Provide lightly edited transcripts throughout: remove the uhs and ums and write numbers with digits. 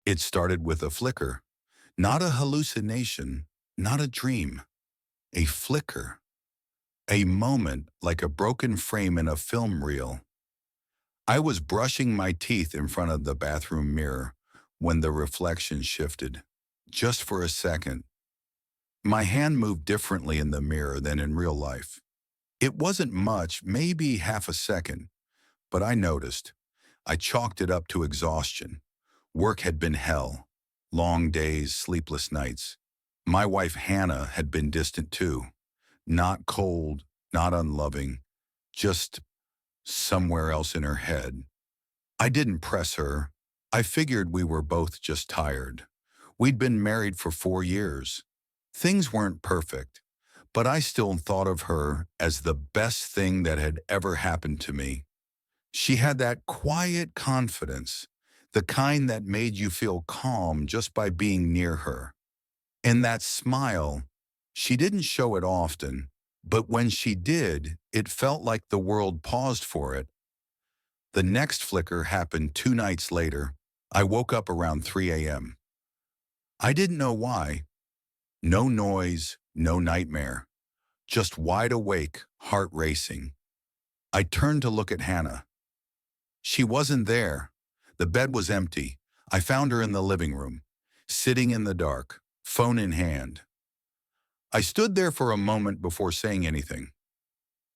It started with a flicker, not a hallucination, not a dream, a flicker, a moment like a broken frame in a film reel. I was brushing my teeth in front of the bathroom mirror when the reflection shifted. Just for a second, my hand moved differently in the mirror than in real life. It wasn't much, maybe half a second, but I noticed. I chalked it up to exhaustion. Work had been hell. Long days, sleepless nights. My wife Hannah had been distant too. Not cold, not unloving, just somewhere else in her head. I didn't press her. I figured we were both just tired. We'd been married for 4 years. Things weren't perfect, but I still thought of her as the best thing that had ever happened to me. She had that quiet confidence, the kind that made you feel calm just by being near her. And that smile, she didn't show it often, but when she did, it felt like the world paused for it. The next flicker happened 2 nights later. I woke up around 3 a.m. I didn't know why. No noise, no nightmare. Just wide awake, heart racing. I turned to look at Hannah. She wasn't there. The bed was empty. I found her in the living room, sitting in the dark, phone in hand. I stood there for a moment before saying anything.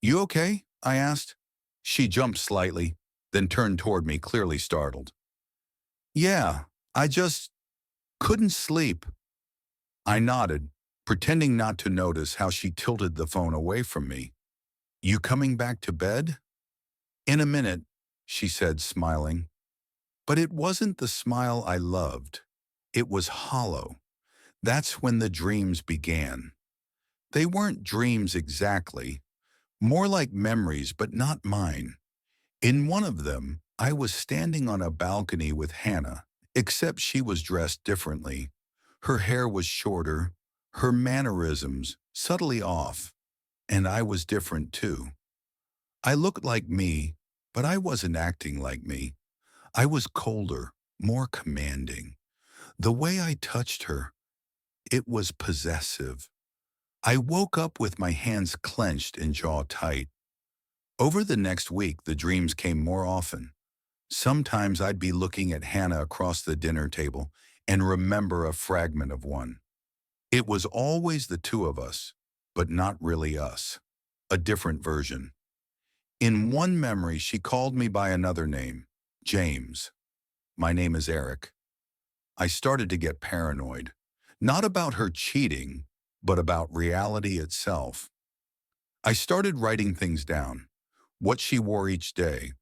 "You okay?" I asked. She jumped slightly, then turned toward me, clearly startled. "Yeah, I just couldn't sleep." I nodded, pretending not to notice how she tilted the phone away from me. "You coming back to bed?" "In a minute," she said, smiling. But it wasn't the smile I loved. It was hollow. That's when the dreams began. They weren't dreams exactly, more like memories, but not mine. In one of them, I was standing on a balcony with Hannah, except she was dressed differently. Her hair was shorter, her mannerisms subtly off, and I was different too. I looked like me, but I wasn't acting like me. I was colder, more commanding. The way I touched her, it was possessive. I woke up with my hands clenched and jaw tight. Over the next week, the dreams came more often. Sometimes I'd be looking at Hannah across the dinner table and remember a fragment of one. It was always the two of us, but not really us. A different version. In one memory, she called me by another name, James. My name is Eric. I started to get paranoid. Not about her cheating, but about reality itself. I started writing things down. What she wore each day,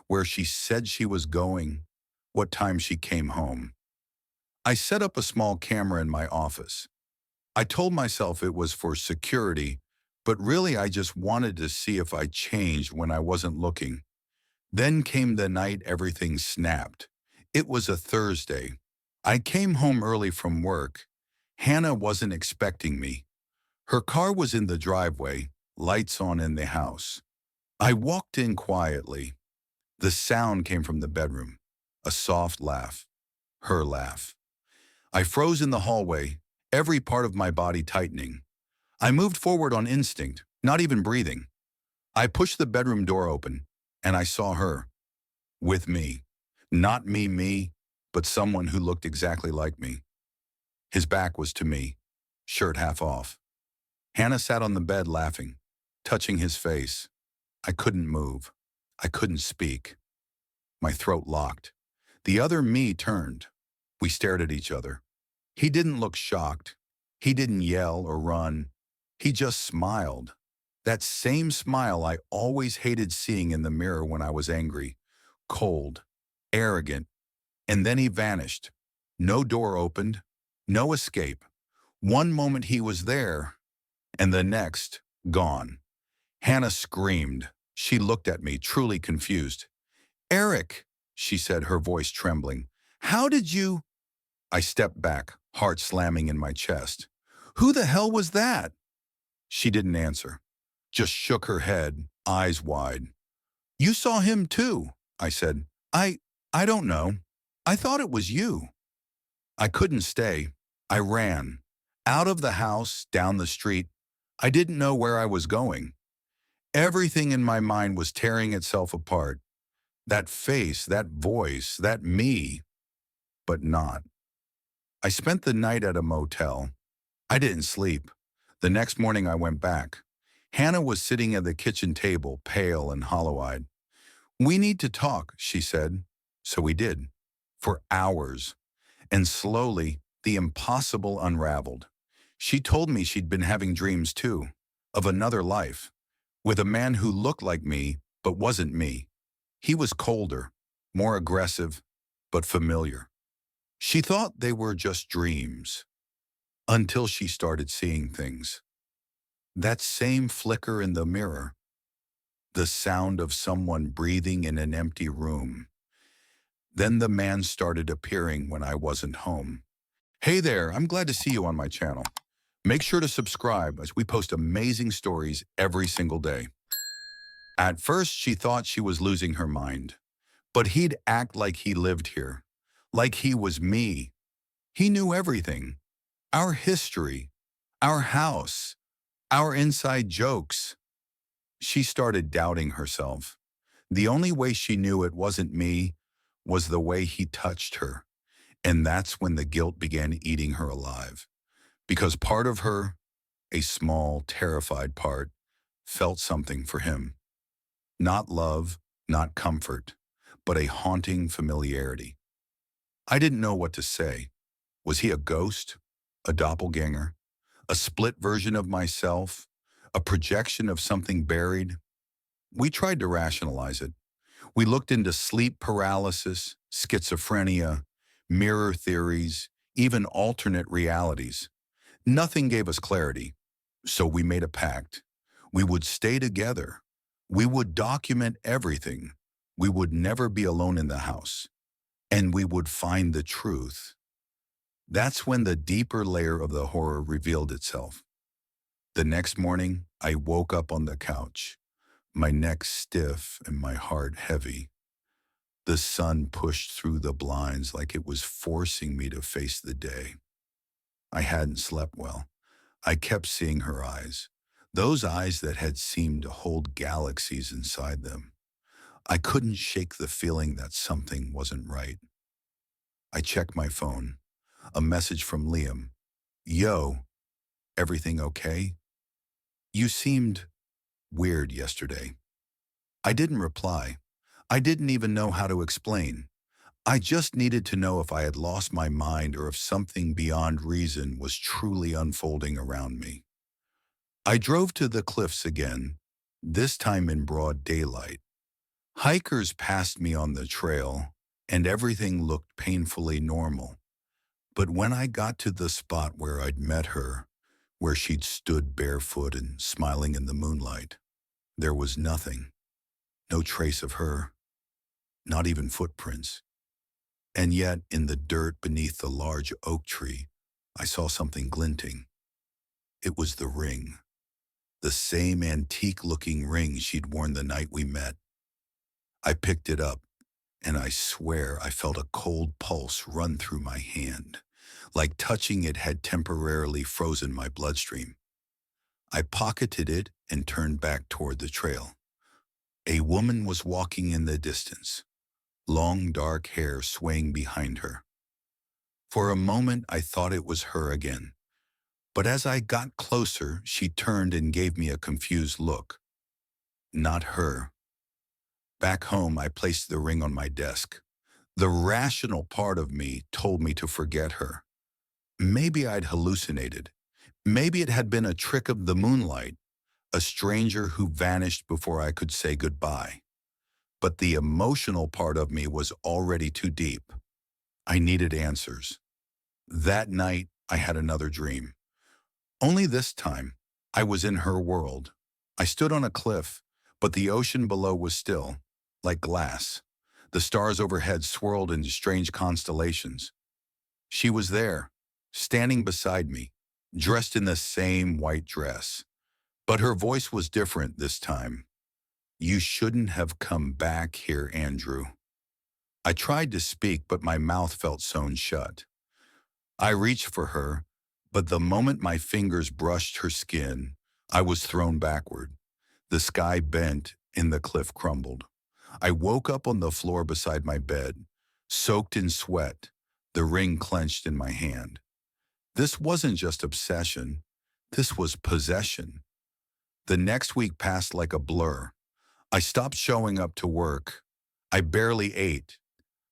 where she said she was going, what time she came home. I set up a small camera in my office. I told myself it was for security, but really I just wanted to see if I changed when I wasn't looking. Then came the night everything snapped. It was a Thursday. I came home early from work. Hannah wasn't expecting me. Her car was in the driveway, lights on in the house. I walked in quietly. The sound came from the bedroom, a soft laugh, her laugh. I froze in the hallway, every part of my body tightening. I moved forward on instinct, not even breathing. I pushed the bedroom door open, and I saw her, with me. Not me, but someone who looked exactly like me. His back was to me, shirt half off. Hannah sat on the bed laughing, touching his face. I couldn't move. I couldn't speak. My throat locked. The other me turned. We stared at each other. He didn't look shocked. He didn't yell or run. He just smiled. That same smile I always hated seeing in the mirror when I was angry. Cold, arrogant. And then he vanished. No door opened. No escape. One moment he was there, and the next, gone. Hannah screamed. She looked at me, truly confused. "Eric," she said, her voice trembling. "How did you—" I stepped back, heart slamming in my chest. "Who the hell was that?" She didn't answer, just shook her head, eyes wide. "You saw him too," I said. I don't know. I thought it was you." I couldn't stay. I ran. Out of the house, down the street. I didn't know where I was going. Everything in my mind was tearing itself apart. That face, that voice, that me, but not. I spent the night at a motel. I didn't sleep. The next morning I went back. Hannah was sitting at the kitchen table, pale and hollow-eyed. "We need to talk," she said. So we did. For hours. And slowly, the impossible unraveled. She told me she'd been having dreams too, of another life, with a man who looked like me, but wasn't me. He was colder, more aggressive, but familiar. She thought they were just dreams, until she started seeing things. That same flicker in the mirror, the sound of someone breathing in an empty room. Then the man started appearing when I wasn't home. Hey there, I'm glad to see you on my channel. Make sure to subscribe as we post amazing stories every single day. At first, she thought she was losing her mind, but he'd act like he lived here, like he was me. He knew everything, our history, our house, our inside jokes. She started doubting herself. The only way she knew it wasn't me was the way he touched her. And that's when the guilt began eating her alive. Because part of her, a small, terrified part, felt something for him. Not love, not comfort, but a haunting familiarity. I didn't know what to say. Was he a ghost? A doppelganger? A split version of myself? A projection of something buried? We tried to rationalize it. We looked into sleep paralysis, schizophrenia, mirror theories, even alternate realities. Nothing gave us clarity. So we made a pact. We would stay together. We would document everything. We would never be alone in the house. And we would find the truth. That's when the deeper layer of the horror revealed itself. The next morning, I woke up on the couch, my neck stiff and my heart heavy. The sun pushed through the blinds like it was forcing me to face the day. I hadn't slept well. I kept seeing her eyes, those eyes that had seemed to hold galaxies inside them. I couldn't shake the feeling that something wasn't right. I checked my phone. A message from Liam. "Yo, everything okay? You seemed weird yesterday." I didn't reply. I didn't even know how to explain. I just needed to know if I had lost my mind or if something beyond reason was truly unfolding around me. I drove to the cliffs again, this time in broad daylight. Hikers passed me on the trail, and everything looked painfully normal. But when I got to the spot where I'd met her, where she'd stood barefoot and smiling in the moonlight, there was nothing. No trace of her, not even footprints. And yet, in the dirt beneath the large oak tree, I saw something glinting. It was the ring, the same antique-looking ring she'd worn the night we met. I picked it up, and I swear I felt a cold pulse run through my hand, like touching it had temporarily frozen my bloodstream. I pocketed it and turned back toward the trail. A woman was walking in the distance, long dark hair swaying behind her. For a moment, I thought it was her again. But as I got closer, she turned and gave me a confused look. Not her. Back home, I placed the ring on my desk. The rational part of me told me to forget her. Maybe I'd hallucinated. Maybe it had been a trick of the moonlight, a stranger who vanished before I could say goodbye. But the emotional part of me was already too deep. I needed answers. That night, I had another dream. Only this time, I was in her world. I stood on a cliff, but the ocean below was still, like glass. The stars overhead swirled into strange constellations. She was there, standing beside me, dressed in the same white dress. But her voice was different this time. "You shouldn't have come back here, Andrew." I tried to speak, but my mouth felt sewn shut. I reached for her, but the moment my fingers brushed her skin, I was thrown backward. The sky bent and the cliff crumbled. I woke up on the floor beside my bed, soaked in sweat, the ring clenched in my hand. This wasn't just obsession. This was possession. The next week passed like a blur. I stopped showing up to work. I barely ate.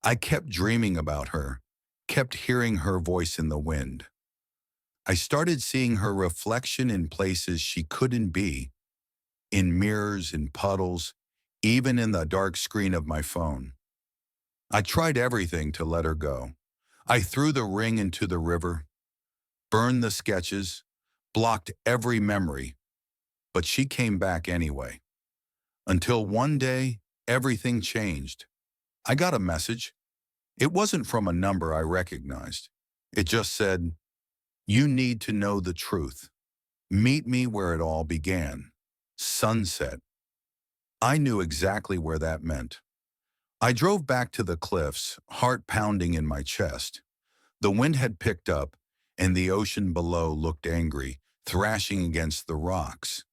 I kept dreaming about her, kept hearing her voice in the wind. I started seeing her reflection in places she couldn't be, in mirrors, in puddles, even in the dark screen of my phone. I tried everything to let her go. I threw the ring into the river, burned the sketches, blocked every memory, but she came back anyway. Until one day, everything changed. I got a message. It wasn't from a number I recognized. It just said, "You need to know the truth. Meet me where it all began. Sunset." I knew exactly where that meant. I drove back to the cliffs, heart pounding in my chest. The wind had picked up, and the ocean below looked angry, thrashing against the rocks.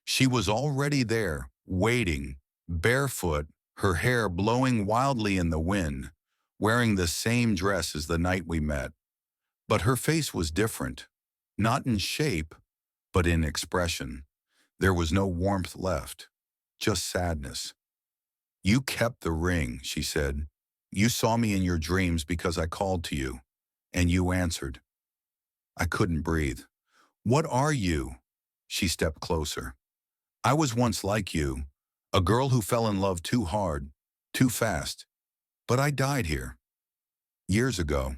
She was already there, waiting, barefoot, her hair blowing wildly in the wind, wearing the same dress as the night we met. But her face was different, not in shape, but in expression. There was no warmth left, just sadness. "You kept the ring," she said. "You saw me in your dreams because I called to you, and you answered." I couldn't breathe. "What are you?" She stepped closer. "I was once like you, a girl who fell in love too hard, too fast. But I died here, years ago,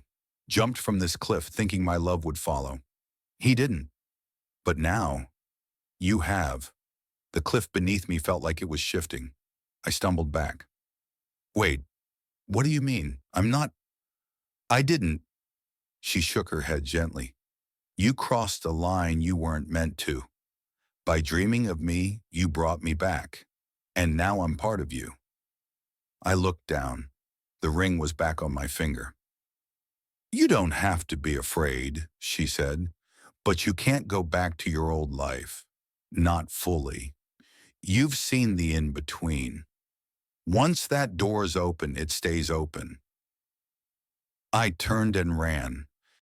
jumped from this cliff thinking my love would follow. He didn't. But now, you have." The cliff beneath me felt like it was shifting. I stumbled back. "Wait, what do you mean? I'm not—" "I didn't." She shook her head gently. "You crossed a line you weren't meant to. By dreaming of me, you brought me back. And now I'm part of you." I looked down. The ring was back on my finger. "You don't have to be afraid," she said, "but you can't go back to your old life. Not fully. You've seen the in-between. Once that door's open, it stays open." I turned and ran.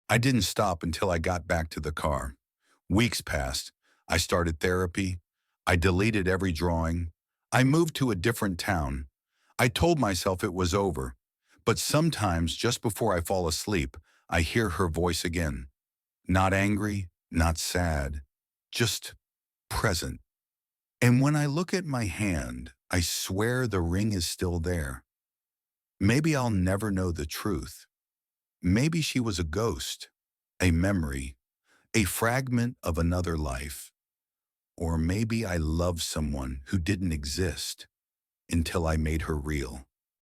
I didn't stop until I got back to the car. Weeks passed. I started therapy. I deleted every drawing. I moved to a different town. I told myself it was over. But sometimes, just before I fall asleep, I hear her voice again. Not angry, not sad, just present. And when I look at my hand, I swear the ring is still there. Maybe I'll never know the truth. Maybe she was a ghost, a memory, a fragment of another life. Or maybe I loved someone who didn't exist until I made her real.